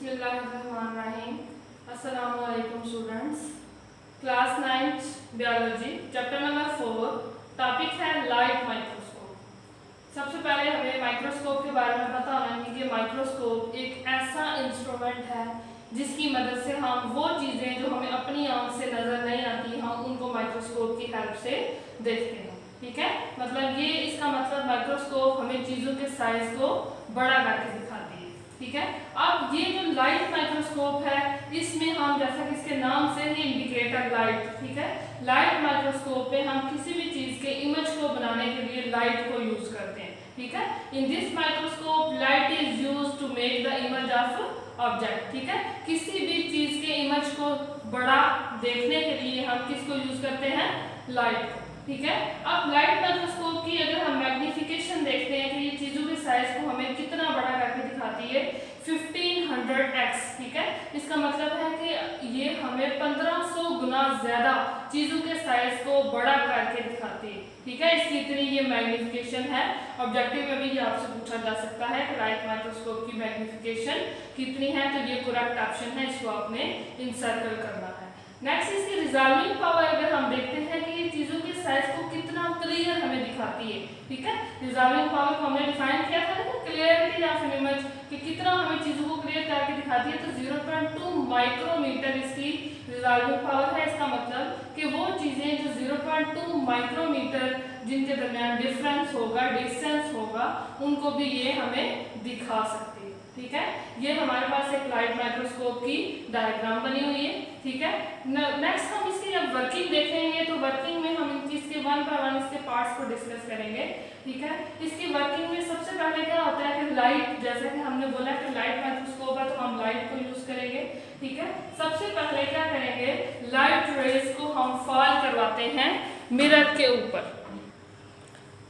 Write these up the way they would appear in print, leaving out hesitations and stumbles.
बिस्मिल्लाहिर्रहमानिर्रहीम। अस्सलामु अलैकुम students. Class 9 biology chapter number 4 topic है लाइट माइक्रोस्कोप। सबसे पहले हमें माइक्रोस्कोप के बारे में पता होना चाहिए कि माइक्रोस्कोप एक ऐसा इंस्ट्रूमेंट है जिसकी मदद से हम वो चीज़ें जो हमें अपनी आंख से नज़र नहीं आती हम उनको माइक्रोस्कोप की हेल्प से देखते हैं। ठीक है, मतलब ये इसका मतलब माइक्रोस्कोप हमें चीज़ों के साइज को बड़ा करके दिखाती है। ठीक है, अब ये जो लाइट माइक्रोस्कोप है इसमें हम जैसा कि इसके नाम से ही इंडिकेटर लाइट, ठीक है, लाइट माइक्रोस्कोप पे हम किसी भी चीज के इमेज को बनाने के लिए लाइट को यूज करते हैं। ठीक है, in this microscope light is used to make the image of object. ठीक है, किसी भी चीज के इमेज को बड़ा देखने के लिए हम किसको यूज करते हैं? लाइट को। ठीक है, अब लाइट माइक्रोस्कोप की अगर हम मैग्निफिकेशन देखते हैं कि ये चीजों के साइज को हमें कितना बड़ा करके दिखाती है 1500x। ठीक है, इसका मतलब है कि ये हमें 1500 गुना ज्यादा चीजों के साइज को बड़ा करके दिखाती है। ठीक है, इसकी इतनी ये मैग्निफिकेशन है। ऑब्जेक्टिव में भी ये आपसे पूछा जा सकता है कि लाइट माइक्रोस्कोप की मैग्निफिकेशन कितनी है, तो ये करेक्ट ऑप्शन है, इसको आपने इनसर्कल करना है। नेक्स्ट इसकी रिजॉल्विंग पावर अगर हम देखते हैं कि ये चीजों के साइज को कितना क्लियर हमें दिखाती है। ठीक है, रिजॉल्विंग पावर को हमने डिफाइन किया था ना, क्लियरिटी ऑफ एन इमेज कि कितना हमें चीजों को क्लियर करके दिखाती है, तो 0.2 माइक्रोमीटर इसकी रिजॉल्विंग पावर है। इसका मतलब कि वो चीजें जो 0.2 माइक्रोमीटर जिनके दरमियान डिफरेंस होगा, डिस्टेंस होगा, उनको भी ये हमें दिखा सकती है। ठीक है, ये हमारे पास एक लाइट माइक्रोस्कोप की डायग्राम बनी हुई है। ठीक है, नेक्स्ट हम इसकी जब वर्किंग देखेंगे तो वर्किंग में हम इसके वन बाय वन इसके पार्ट्स को डिस्कस करेंगे। ठीक है, इसकी वर्किंग में सबसे पहले क्या होता है कि लाइट, जैसे कि हमने बोला कि लाइट माइक्रोस्कोप है तो हम लाइट को यूज करेंगे। ठीक है, सबसे पहले क्या करेंगे, लाइट रेज को हम फॉल करवाते हैं मिरर के ऊपर।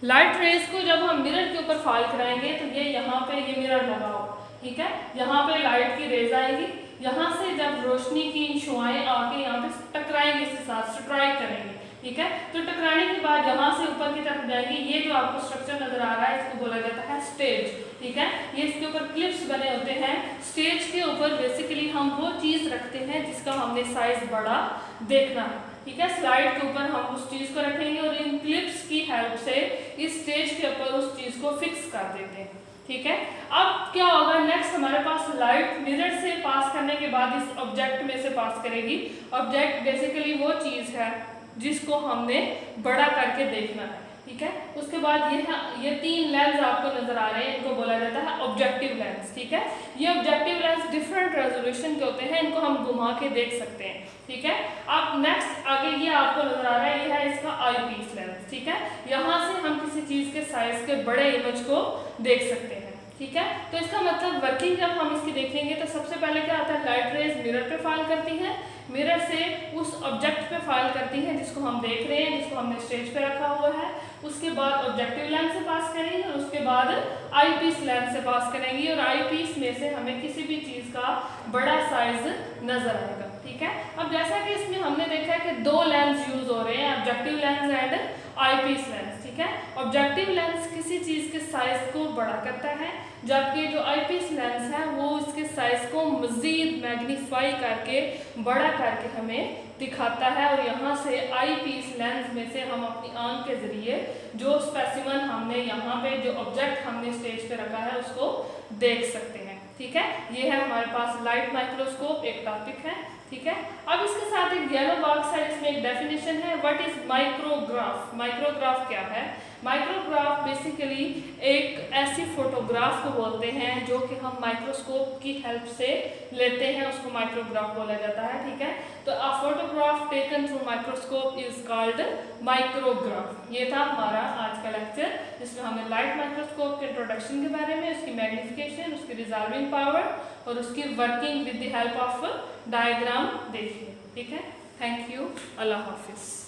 लाइट रेज को जब हम मिरर के ऊपर फॉल कराएंगे तो ये यहाँ पे ये मिरर लगा हो। ठीक है, यहाँ पे लाइट की रेज आएगी, यहाँ से जब रोशनी की शुआएं आके यहाँ पे टकराएंगे, इसके साथ स्ट्राइक करेंगे। ठीक है, तो टकराने के बाद यहाँ से ऊपर की तरफ जाएंगे। ये जो आपको स्ट्रक्चर नजर आ रहा है इसको बोला जाता है स्टेज। ठीक है, ये इसके ऊपर क्लिप्स बने होते हैं। स्टेज के ऊपर बेसिकली हम वो चीज रखते हैं जिसका हमने साइज बड़ा देखना है। ठीक है, स्लाइड के ऊपर हम उस चीज को रखेंगे और इन क्लिप्स की हेल्प से इस स्टेज के ऊपर उस चीज को फिक्स कर देते हैं। ठीक है, अब क्या होगा, नेक्स्ट हमारे पास लाइट मिरर से पास करने के बाद इस ऑब्जेक्ट में से पास करेगी। ऑब्जेक्ट बेसिकली वो चीज है जिसको हमने बड़ा करके देखना है। ठीक है, उसके बाद ये तीन लेंस आपको नजर आ रहे हैं, इनको बोला जाता है ऑब्जेक्टिव लेंस। ठीक है, ये ऑब्जेक्टिव लेंस डिफरेंट रेजोल्यूशन के होते हैं, इनको हम घुमा के देख सकते हैं। ठीक है, अब नेक्स्ट आगे ये आपको नजर आ रहा है, ये है इसका आई पीस लेंस। ठीक है, यहाँ से हम किसी चीज के साइज के बड़े इमेज को देख सकते हैं। ठीक है, तो इसका मतलब वर्किंग जब हम इसकी देखेंगे तो सबसे पहले क्या आता है, लाइट रेज मिरर पे फॉल करती है, मिरर से उस ऑब्जेक्ट पे फॉल करती है जिसको हम देख रहे हैं, जिसको हमने स्टेज पे रखा हुआ है। उसके बाद ऑब्जेक्टिव लेंस से पास करेंगे और उसके बाद आई पीस लेंस से पास करेंगी और आई पीस में से हमें किसी भी चीज का बड़ा साइज नजर आएगा। ठीक है, अब जैसा कि इसमें हमने देखा है कि दो लेंस यूज हो रहे हैं, objective lens and eyepiece lens. ठीक है, ऑब्जेक्टिव लेंस किसी चीज के साइज को बड़ा करता है, जबकि जो आई पीस लेंस है वो इसके साइज को मजीद मैग्नीफाई करके बड़ा करके हमें दिखाता है। और यहाँ से आई पीस लेंस में से हम अपनी आंख के जरिए जो स्पेसिमन हमने यहाँ पे जो ऑब्जेक्ट हमने स्टेज पे रखा है उसको देख सकते हैं। ठीक है, ये है हमारे पास लाइट माइक्रोस्कोप, एक टॉपिक है। ठीक है, अब इसके साथ एक येलो बॉक्स है, इसमें एक डेफिनेशन है, व्हाट इज माइक्रोग्राफ। माइक्रोग्राफ क्या है? माइक्रोग्राफ बेसिकली एक ऐसी फोटोग्राफ को बोलते हैं जो कि हम माइक्रोस्कोप की हेल्प से लेते हैं, उसको माइक्रोग्राफ बोला जाता है। ठीक है, तो a photograph taken through microscope is called micrograph. ये था हमारा आज का लेक्चर, जिसमें हमने लाइट माइक्रोस्कोप के इंट्रोडक्शन के बारे में, उसकी मैग्निफिकेशन, उसकी रिजॉल्विंग पावर और उसकी working with the help of diagram देखिए। ठीक है, थैंक यू, अल्लाह हाफिज।